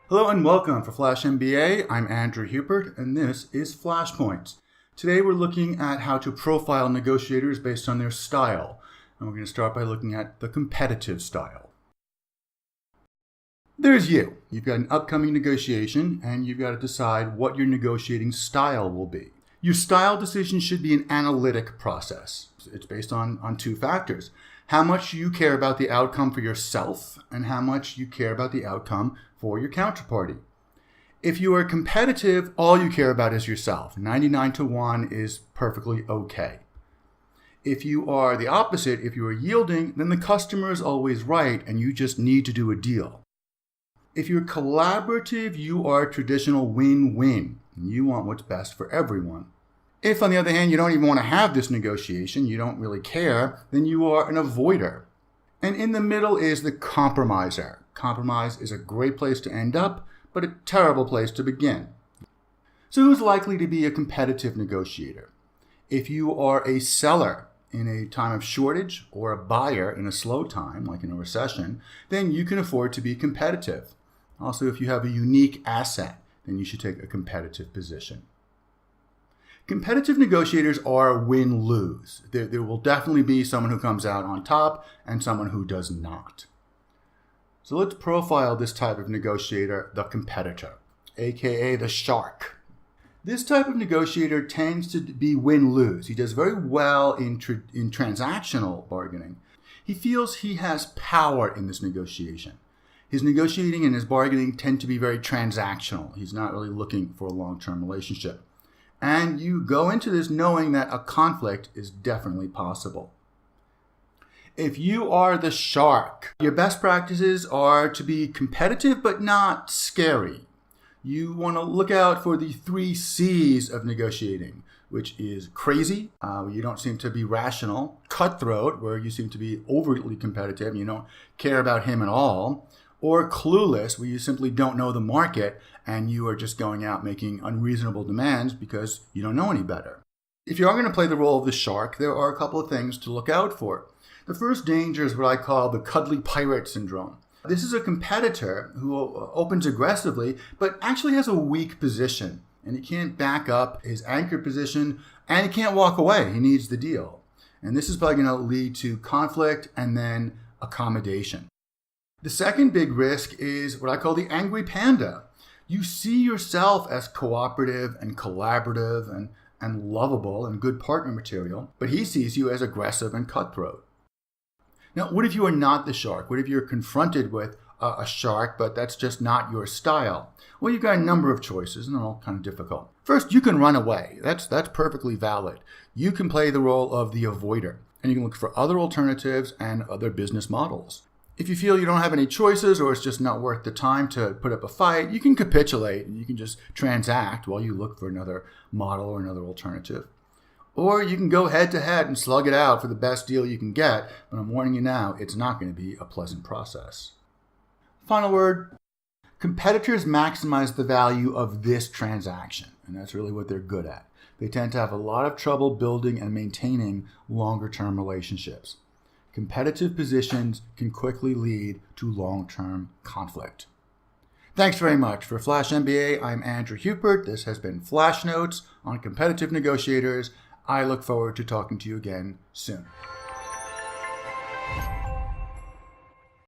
Hello and welcome for Flash MBA. I'm Andrew Hupert and this is Flashpoints. Today we're looking at how to profile negotiators based on their style. And we're going to start by looking at the competitive style. There's you. You've got an upcoming negotiation and you've got to decide what your negotiating style will be. Your style decision should be an analytic process. It's based on two factors. How much you care about the outcome for yourself and how much you care about the outcome for your counterparty. If you are competitive, all you care about is yourself. 99-1 is perfectly okay. If you are the opposite, if you are yielding, then the customer is always right and you just need to do a deal. If you're collaborative, you are a traditional win-win. You want what's best for everyone. If, on the other hand, you don't even want to have this negotiation, you don't really care, then you are an avoider. And in the middle is the compromiser. Compromise is a great place to end up, but a terrible place to begin. So who's likely to be a competitive negotiator? If you are a seller in a time of shortage or a buyer in a slow time, like in a recession, then you can afford to be competitive. Also, if you have a unique asset, then you should take a competitive position. Competitive negotiators are win-lose. There will definitely be someone who comes out on top and someone who does not. So let's profile this type of negotiator, the competitor, aka the shark. This type of negotiator tends to be win-lose. He does very well in transactional bargaining. He feels he has power in this negotiation. His negotiating and his bargaining tend to be very transactional. He's not really looking for a long-term relationship. And you go into this knowing that a conflict is definitely possible. If you are the shark, your best practices are to be competitive but not scary. You want to look out for the 3 C's of negotiating, which is crazy, you don't seem to be rational, cutthroat, where you seem to be overly competitive and you don't care about him at all, or clueless, where you simply don't know the market and you are just going out making unreasonable demands because you don't know any better. If you are going to play the role of the shark, there are a couple of things to look out for. The first danger is what I call the cuddly pirate syndrome. This is a competitor who opens aggressively, but actually has a weak position, and he can't back up his anchor position, and he can't walk away. He needs the deal. And this is probably going to lead to conflict and then accommodation. The second big risk is what I call the angry panda. You see yourself as cooperative and collaborative and lovable and good partner material, but he sees you as aggressive and cutthroat. Now, what if you are not the shark? What if you're confronted with a shark, but that's just not your style? Well, you've got a number of choices, and they're all kind of difficult. First, you can run away. That's perfectly valid. You can play the role of the avoider, and you can look for other alternatives and other business models. If you feel you don't have any choices or it's just not worth the time to put up a fight, you can capitulate and you can just transact while you look for another model or another alternative. Or you can go head to head and slug it out for the best deal you can get, but I'm warning you now, it's not going to be a pleasant process. Final word, competitors maximize the value of this transaction, and that's really what they're good at. They tend to have a lot of trouble building and maintaining longer-term relationships. Competitive positions can quickly lead to long-term conflict. Thanks very much. For Flash MBA, I'm Andrew Hupert. This has been Flash Notes on competitive negotiators. I look forward to talking to you again soon.